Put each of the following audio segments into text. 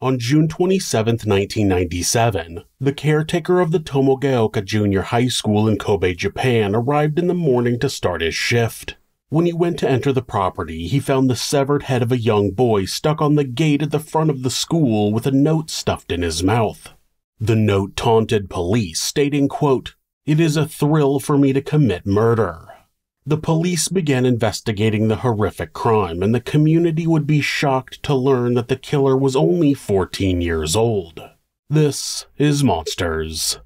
On June 27, 1997, the caretaker of the Tomogaoka Junior High School in Kobe, Japan, arrived in the morning to start his shift. When he went to enter the property, he found the severed head of a young boy stuck on the gate at the front of the school with a note stuffed in his mouth. The note taunted police, stating, quote, "It is a thrill for me to commit murder." The police began investigating the horrific crime, and the community would be shocked to learn that the killer was only 14 years old. This is Monsters.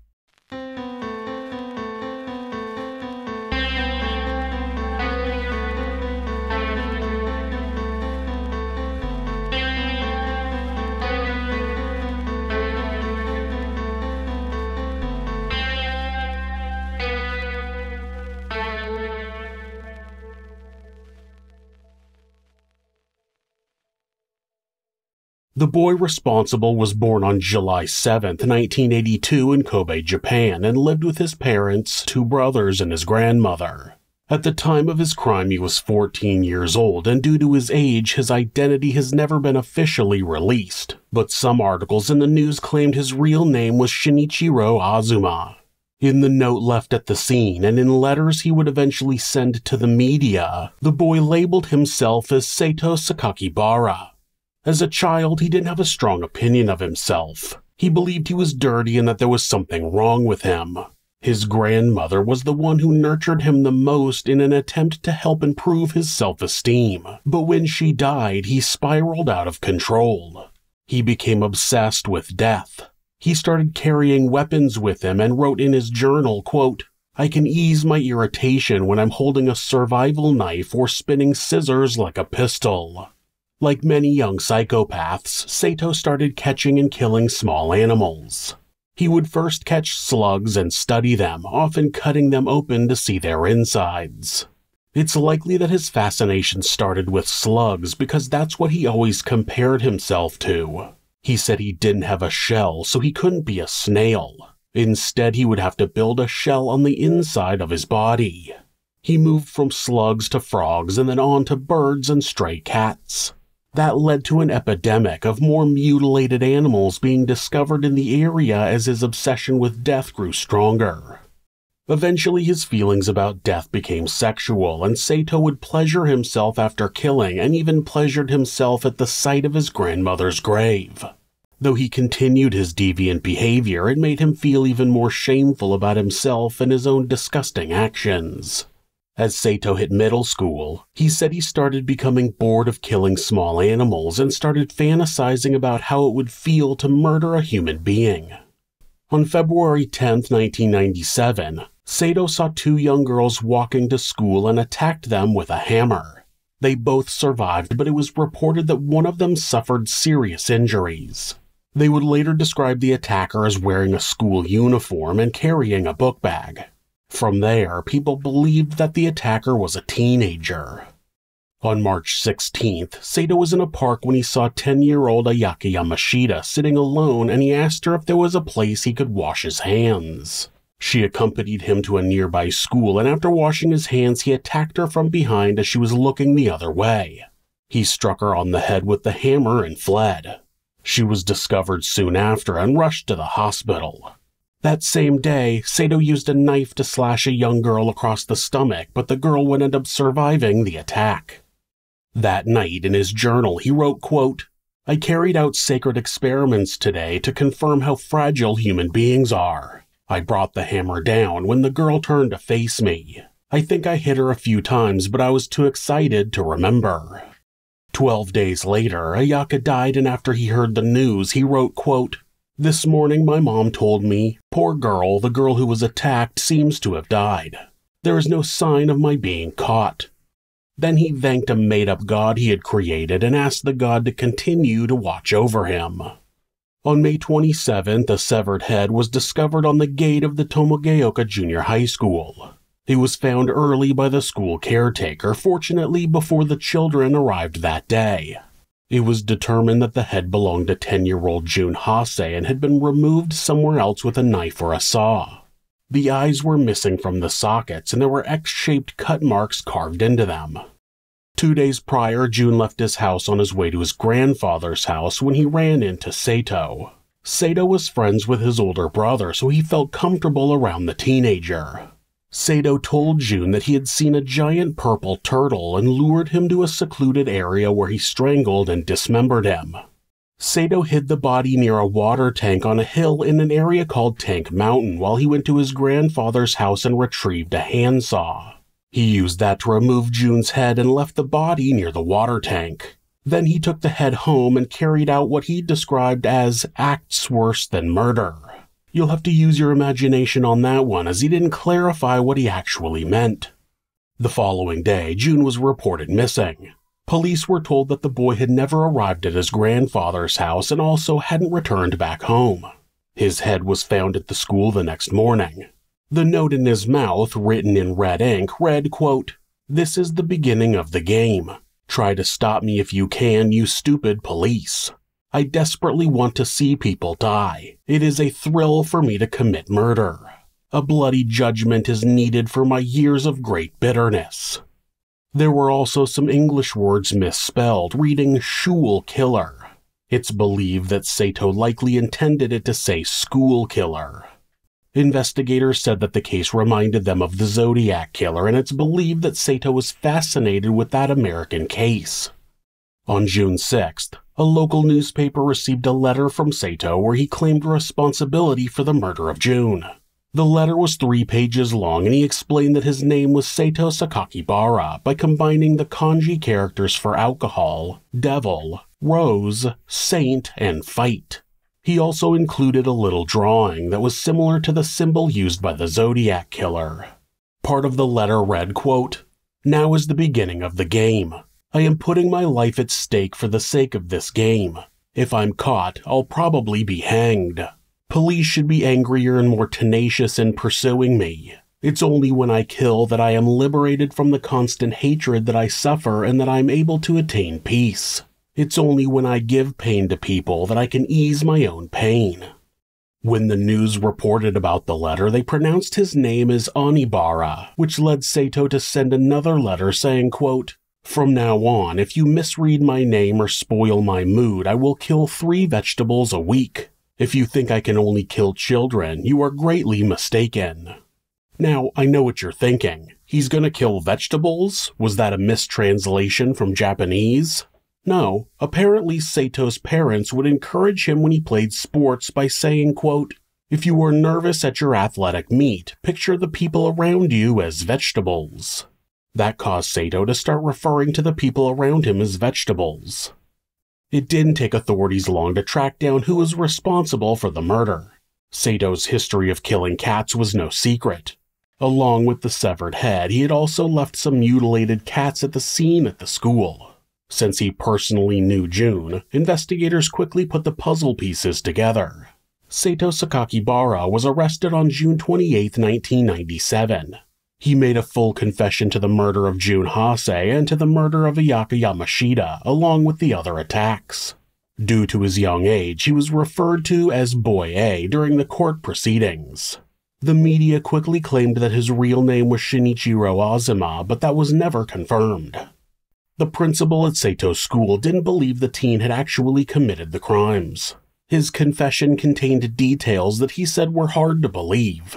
The boy responsible was born on July 7, 1982 in Kobe, Japan, and lived with his parents, 2 brothers, and his grandmother. At the time of his crime, he was 14 years old, and due to his age, his identity has never been officially released, but some articles in the news claimed his real name was Shinichiro Azuma. In the note left at the scene, and in letters he would eventually send to the media, the boy labeled himself as Seito Sakakibara. As a child, he didn't have a strong opinion of himself. He believed he was dirty and that there was something wrong with him. His grandmother was the one who nurtured him the most in an attempt to help improve his self-esteem. But when she died, he spiraled out of control. He became obsessed with death. He started carrying weapons with him and wrote in his journal, quote, "I can ease my irritation when I'm holding a survival knife or spinning scissors like a pistol." Like many young psychopaths, Seito started catching and killing small animals. He would first catch slugs and study them, often cutting them open to see their insides. It's likely that his fascination started with slugs because that's what he always compared himself to. He said he didn't have a shell, so he couldn't be a snail. Instead, he would have to build a shell on the inside of his body. He moved from slugs to frogs and then on to birds and stray cats. That led to an epidemic of more mutilated animals being discovered in the area as his obsession with death grew stronger. Eventually, his feelings about death became sexual, and Seito would pleasure himself after killing and even pleasured himself at the sight of his grandmother's grave. Though he continued his deviant behavior, it made him feel even more shameful about himself and his own disgusting actions. As Seito hit middle school, he said he started becoming bored of killing small animals and started fantasizing about how it would feel to murder a human being. On February 10, 1997, Seito saw 2 young girls walking to school and attacked them with a hammer. They both survived, but it was reported that one of them suffered serious injuries. They would later describe the attacker as wearing a school uniform and carrying a book bag. From there, people believed that the attacker was a teenager. On March 16th, Seito was in a park when he saw 10-year-old Ayaka Yamashita sitting alone, and he asked her if there was a place he could wash his hands. She accompanied him to a nearby school, and after washing his hands, he attacked her from behind as she was looking the other way. He struck her on the head with the hammer and fled. She was discovered soon after and rushed to the hospital. That same day, Seito used a knife to slash a young girl across the stomach, but the girl would end up surviving the attack. That night, in his journal, he wrote, quote, "I carried out sacred experiments today to confirm how fragile human beings are. I brought the hammer down when the girl turned to face me. I think I hit her a few times, but I was too excited to remember." 12 days later, Ayaka died, and after he heard the news, he wrote, quote, "This morning my mom told me, poor girl, the girl who was attacked seems to have died. There is no sign of my being caught." Then he thanked a made-up god he had created and asked the god to continue to watch over him. On May 27th, a severed head was discovered on the gate of the Tomogaoka Junior High School. It was found early by the school caretaker, fortunately before the children arrived that day. It was determined that the head belonged to 10-year-old Jun Hase and had been removed somewhere else with a knife or a saw. The eyes were missing from the sockets and there were X-shaped cut marks carved into them. 2 days prior, Jun left his house on his way to his grandfather's house when he ran into Seito. Seito was friends with his older brother, so he felt comfortable around the teenager. Seito told Jun that he had seen a giant purple turtle and lured him to a secluded area where he strangled and dismembered him. Seito hid the body near a water tank on a hill in an area called Tank Mountain while he went to his grandfather's house and retrieved a handsaw. He used that to remove Jun's head and left the body near the water tank. Then he took the head home and carried out what he described as acts worse than murder. You'll have to use your imagination on that one, as he didn't clarify what he actually meant. The following day, Jun was reported missing. Police were told that the boy had never arrived at his grandfather's house and also hadn't returned back home. His head was found at the school the next morning. The note in his mouth, written in red ink, read, quote, "This is the beginning of the game. Try to stop me if you can, you stupid police. I desperately want to see people die. It is a thrill for me to commit murder. A bloody judgment is needed for my years of great bitterness." There were also some English words misspelled, reading "Shul Killer." It's believed that Seito likely intended it to say "School Killer." Investigators said that the case reminded them of the Zodiac Killer, and it's believed that Seito was fascinated with that American case. On June 6th, a local newspaper received a letter from Seito where he claimed responsibility for the murder of Jun. The letter was 3 pages long, and he explained that his name was Seito Sakakibara by combining the kanji characters for alcohol, devil, rose, saint, and fight. He also included a little drawing that was similar to the symbol used by the Zodiac Killer. Part of the letter read, quote, "Now is the beginning of the game. I am putting my life at stake for the sake of this game. If I'm caught, I'll probably be hanged. Police should be angrier and more tenacious in pursuing me. It's only when I kill that I am liberated from the constant hatred that I suffer and that I'm able to attain peace. It's only when I give pain to people that I can ease my own pain." When the news reported about the letter, they pronounced his name as Onibara, which led Seito to send another letter saying, quote, "From now on, if you misread my name or spoil my mood, I will kill 3 vegetables a week. If you think I can only kill children, you are greatly mistaken." Now, I know what you're thinking. He's gonna kill vegetables? Was that a mistranslation from Japanese? No, apparently Seito's parents would encourage him when he played sports by saying, quote, "If you are nervous at your athletic meet, picture the people around you as vegetables." That caused Seito to start referring to the people around him as vegetables. It didn't take authorities long to track down who was responsible for the murder. Seito's history of killing cats was no secret. Along with the severed head, he had also left some mutilated cats at the scene at the school. Since he personally knew Jun, investigators quickly put the puzzle pieces together. Seito Sakakibara was arrested on June 28, 1997. He made a full confession to the murder of Jun Hase and to the murder of Ayaka Yamashita, along with the other attacks. Due to his young age, he was referred to as Boy A during the court proceedings. The media quickly claimed that his real name was Shinichiro Azuma, but that was never confirmed. The principal at Seito's school didn't believe the teen had actually committed the crimes. His confession contained details that he said were hard to believe.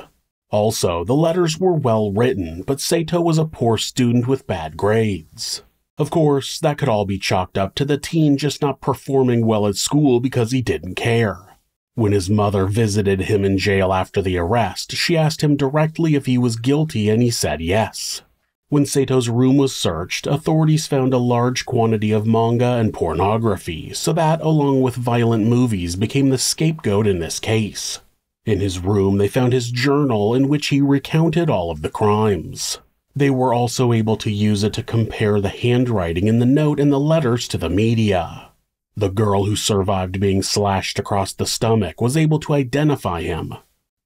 Also, the letters were well written, but Seito was a poor student with bad grades. Of course, that could all be chalked up to the teen just not performing well at school because he didn't care. When his mother visited him in jail after the arrest, she asked him directly if he was guilty and he said yes. When Seito's room was searched, authorities found a large quantity of manga and pornography, so that, along with violent movies, became the scapegoat in this case. In his room, they found his journal in which he recounted all of the crimes. They were also able to use it to compare the handwriting in the note and the letters to the media. The girl who survived being slashed across the stomach was able to identify him.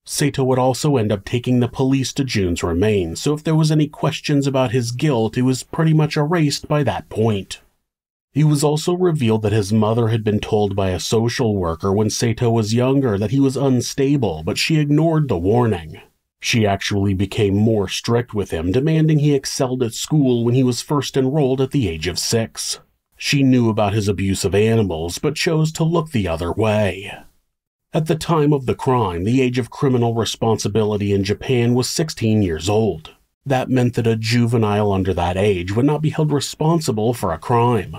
Seito would also end up taking the police to Jun's remains, so if there was any questions about his guilt, it was pretty much erased by that point. It was also revealed that his mother had been told by a social worker when Seito was younger that he was unstable, but she ignored the warning. She actually became more strict with him, demanding he excelled at school when he was first enrolled at the age of 6. She knew about his abuse of animals, but chose to look the other way. At the time of the crime, the age of criminal responsibility in Japan was 16 years old. That meant that a juvenile under that age would not be held responsible for a crime.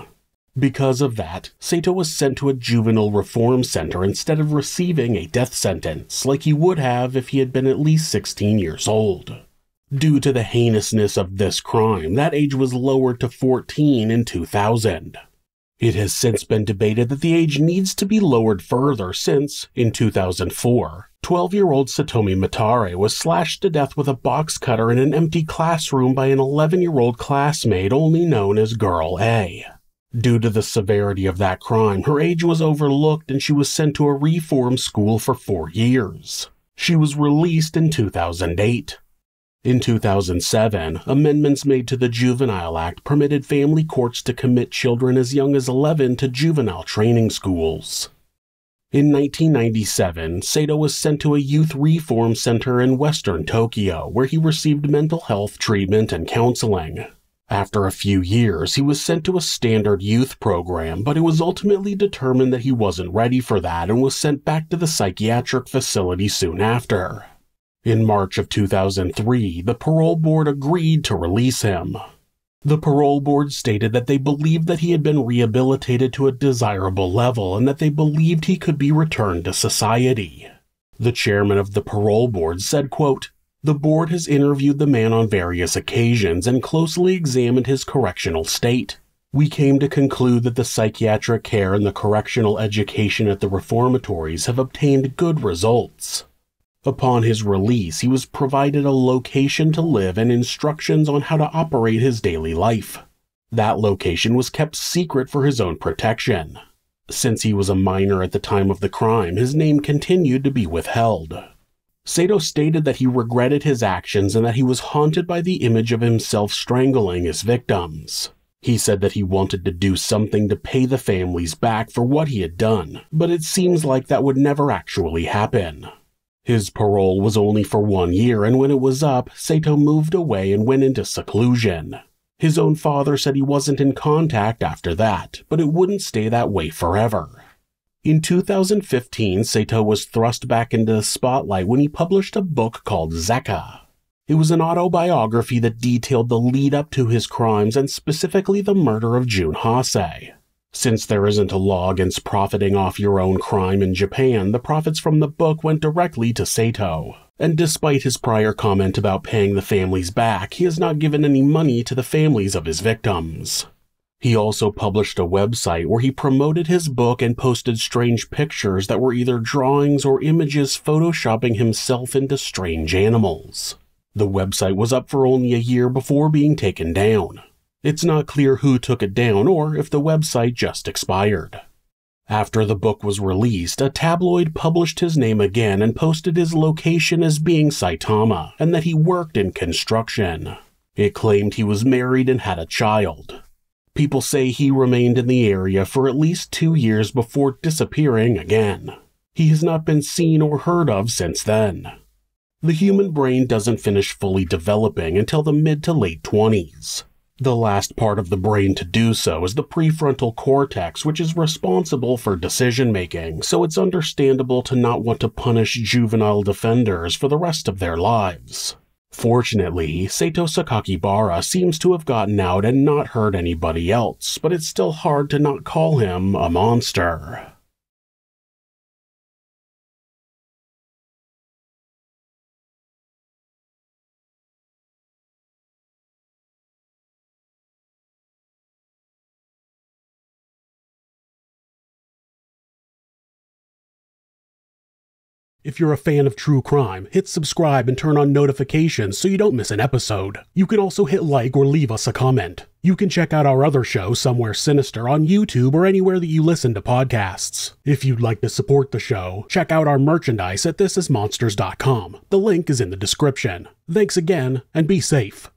Because of that, Seito was sent to a juvenile reform center instead of receiving a death sentence, like he would have if he had been at least 16 years old. Due to the heinousness of this crime, that age was lowered to 14 in 2000. It has since been debated that the age needs to be lowered further since, in 2004, 12-year-old Satomi Matare was slashed to death with a box cutter in an empty classroom by an 11-year-old classmate only known as Girl A. Due to the severity of that crime, her age was overlooked and she was sent to a reform school for 4 years. She was released in 2008. In 2007, amendments made to the Juvenile Act permitted family courts to commit children as young as 11 to juvenile training schools. In 1997, Seito was sent to a youth reform center in western Tokyo, where he received mental health treatment and counseling. After a few years, he was sent to a standard youth program, but it was ultimately determined that he wasn't ready for that and was sent back to the psychiatric facility soon after. In March of 2003, the parole board agreed to release him. The parole board stated that they believed that he had been rehabilitated to a desirable level and that they believed he could be returned to society. The chairman of the parole board said, quote, "The board has interviewed the man on various occasions and closely examined his correctional state. We came to conclude that the psychiatric care and the correctional education at the reformatories have obtained good results." Upon his release, he was provided a location to live and instructions on how to operate his daily life. That location was kept secret for his own protection. Since he was a minor at the time of the crime, his name continued to be withheld. Seito stated that he regretted his actions and that he was haunted by the image of himself strangling his victims. He said that he wanted to do something to pay the families back for what he had done, but it seems like that would never actually happen. His parole was only for 1 year, and when it was up, Seito moved away and went into seclusion. His own father said he wasn't in contact after that, but it wouldn't stay that way forever. In 2015, Seito was thrust back into the spotlight when he published a book called Zeka. It was an autobiography that detailed the lead-up to his crimes and specifically the murder of Jun Hase. Since there isn't a law against profiting off your own crime in Japan, the profits from the book went directly to Seito. And despite his prior comment about paying the families back, he has not given any money to the families of his victims. He also published a website where he promoted his book and posted strange pictures that were either drawings or images photoshopping himself into strange animals. The website was up for only a year before being taken down. It's not clear who took it down or if the website just expired. After the book was released, a tabloid published his name again and posted his location as being Saitama and that he worked in construction. It claimed he was married and had a child. People say he remained in the area for at least 2 years before disappearing again. He has not been seen or heard of since then. The human brain doesn't finish fully developing until the mid to late 20s. The last part of the brain to do so is the prefrontal cortex, which is responsible for decision-making, so it's understandable to not want to punish juvenile defenders for the rest of their lives. Fortunately, Seito Sakakibara seems to have gotten out and not hurt anybody else, but it's still hard to not call him a monster. If you're a fan of true crime, hit subscribe and turn on notifications so you don't miss an episode. You can also hit like or leave us a comment. You can check out our other show, Somewhere Sinister, on YouTube or anywhere that you listen to podcasts. If you'd like to support the show, check out our merchandise at thisismonsters.com. The link is in the description. Thanks again, and be safe.